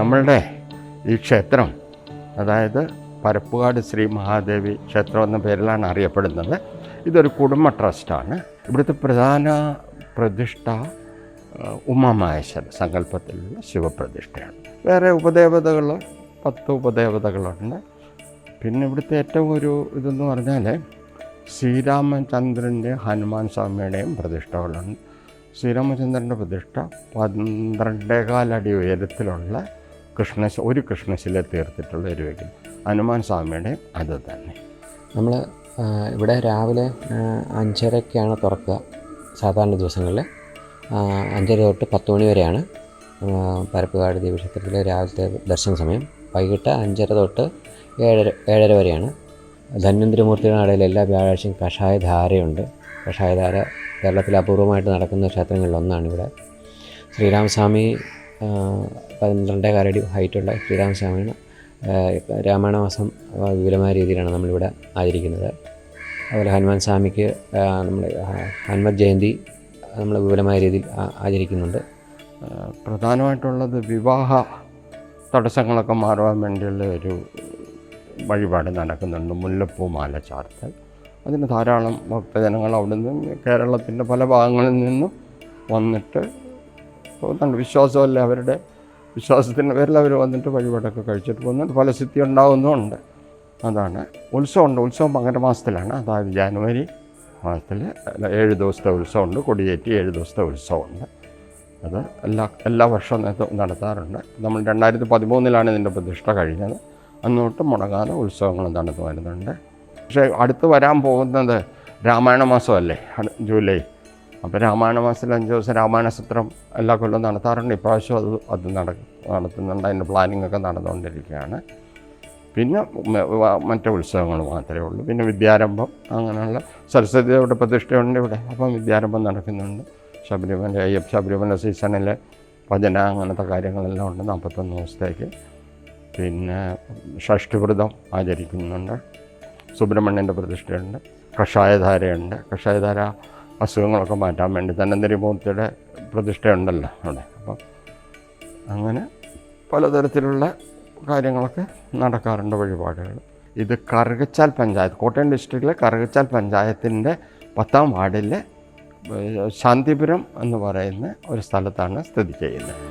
നമ്മളുടെ ഈ ക്ഷേത്രം, അതായത് പരപ്പുകാട് ശ്രീ മഹാദേവി ക്ഷേത്രം എന്ന പേരിലാണ് അറിയപ്പെടുന്നത്. ഇതൊരു കുടുംബ ട്രസ്റ്റാണ്. ഇവിടുത്തെ പ്രധാന പ്രതിഷ്ഠ ഉമാമഹേശ്വര സങ്കല്പത്തിലുള്ള ശിവപ്രതിഷ്ഠയാണ്. വേറെ ഉപദേവതകൾ 10 ഉപദേവതകളുണ്ട്. പിന്നെ ഇവിടുത്തെ ഏറ്റവും ഒരു ഇതെന്ന് പറഞ്ഞാൽ ശ്രീരാമചന്ദ്രൻ്റെയും ഹനുമാൻ സ്വാമിയുടെയും പ്രതിഷ്ഠകളുണ്ട്. ശ്രീരാമചന്ദ്രൻ്റെ പ്രതിഷ്ഠ 12.25 അടി ഉയരത്തിലുള്ള ഒരു കൃഷ്ണശില തീർത്തിട്ടുള്ള ഒരു വിഗ്രഹം. ഹനുമാൻ സ്വാമിയുടെയും അത് തന്നെ. നമ്മൾ ഇവിടെ രാവിലെ 5:30ക്കാണ് തുറക്കുക. സാധാരണ ദിവസങ്ങളിൽ 5:30 തൊട്ട് 10 മണി വരെയാണ് പരപ്പുകാട് ദേവീക്ഷേത്രത്തിലെ രാവിലത്തെ ദർശന സമയം. വൈകിട്ട് 5:30 തൊട്ട് 7:30 വരെയാണ്. ധന്വന്തരിമൂർത്തിയുടെ നടയിൽ എല്ലാ വ്യാഴാഴ്ചയും കഷായധാരയുണ്ട്. കഷായധാര കേരളത്തിൽ അപൂർവമായിട്ട് നടക്കുന്ന ക്ഷേത്രങ്ങളിലൊന്നാണ് ഇവിടെ. ശ്രീരാമസ്വാമി 12.25 അടി ഹൈറ്റുള്ള ശ്രീരാമസ്വാമിയാണ്. രാമായണ മാസം വിപുലമായ രീതിയിലാണ് നമ്മളിവിടെ ആചരിക്കുന്നത്. അതുപോലെ ഹനുമാൻ സ്വാമിക്ക് നമ്മൾ ഹനുമത് ജയന്തി നമ്മൾ വിപുലമായ രീതിയിൽ ആചരിക്കുന്നുണ്ട്. പ്രധാനമായിട്ടുള്ളത് വിവാഹ തടസ്സങ്ങളൊക്കെ മാറുവാൻ വേണ്ടിയുള്ള ഒരു വഴിപാട് നടക്കുന്നുണ്ട്, മുല്ലപ്പൂ മാല ചാർത്തൽ. അതിന് ധാരാളം ഭക്തജനങ്ങൾ അവിടെ നിന്നും കേരളത്തിൻ്റെ പല ഭാഗങ്ങളിൽ നിന്നും വന്നിട്ട് പോകുന്നുണ്ട്. വിശ്വാസമല്ലേ, അവരുടെ വിശ്വാസത്തിൻ്റെ പേരിൽ അവർ വന്നിട്ട് വഴിപാടൊക്കെ കഴിച്ചിട്ട് പോകുന്നുണ്ട്. ഫല സിദ്ധി ഉണ്ടാകുന്നുമുണ്ട്. അതാണ് ഉത്സവമുണ്ട്. ഉത്സവം മകരമാസത്തിലാണ്, അതായത് ജനുവരി മാസത്തിൽ 7 ദിവസത്തെ ഉത്സവമുണ്ട്. കൊടിയേറ്റി 7 ദിവസത്തെ ഉത്സവമുണ്ട്. അത് എല്ലാ വർഷവും നടത്താറുണ്ട്. നമ്മൾ 2013 ഇതിൻ്റെ പ്രതിഷ്ഠ കഴിഞ്ഞത്. അന്ന് തൊട്ട് മുടങ്ങാതെ ഉത്സവങ്ങൾ നടന്നു വരുന്നുണ്ട്. പക്ഷേ അടുത്ത് വരാൻ പോകുന്നത് രാമായണ മാസമല്ലേ, ജൂലൈ. അപ്പോൾ രാമായണ മാസത്തിൽ 5 ദിവസം രാമായണ സത്രം എല്ലാ കൊല്ലവും നടത്താറുണ്ട്. ഇപ്രാവശ്യം അത് നടത്തുന്നുണ്ട്. അതിൻ്റെ പ്ലാനിങ് ഒക്കെ നടന്നുകൊണ്ടിരിക്കുകയാണ്. പിന്നെ മറ്റു ഉത്സവങ്ങൾ മാത്രമേ ഉള്ളൂ. പിന്നെ വിദ്യാരംഭം, അങ്ങനെയുള്ള സരസ്വതിയുടെ പ്രതിഷ്ഠയുണ്ട് ഇവിടെ. അപ്പം വിദ്യാരംഭം നടക്കുന്നുണ്ട്. ശബരിമല സീസണിൽ ഭജന അങ്ങനത്തെ കാര്യങ്ങളെല്ലാം ഉണ്ട് 41 ദിവസത്തേക്ക്. പിന്നെ ഷഷ്ഠിവ്രതം ആചരിക്കുന്നുണ്ട്. സുബ്രഹ്മണ്യൻ്റെ പ്രതിഷ്ഠയുണ്ട്. കഷായധാരയുണ്ട്. കഷായധാര അസുഖങ്ങളൊക്കെ മാറ്റാൻ വേണ്ടി ധന്വന്തരിമൂർത്തിയുടെ പ്രതിഷ്ഠയുണ്ടല്ലോ അവിടെ. അപ്പം അങ്ങനെ പലതരത്തിലുള്ള കാര്യങ്ങളൊക്കെ നടക്കാറുണ്ട്, വഴിപാടുകൾ. ഇത് കറുകച്ചാൽ പഞ്ചായത്ത്, കോട്ടയം ഡിസ്ട്രിക്റ്റിലെ കറുകച്ചാൽ പഞ്ചായത്തിൻ്റെ 10ാം വാർഡിലെ ശാന്തിപുരം എന്ന് പറയുന്ന ഒരു സ്ഥലത്താണ് സ്ഥിതി ചെയ്യുന്നത്.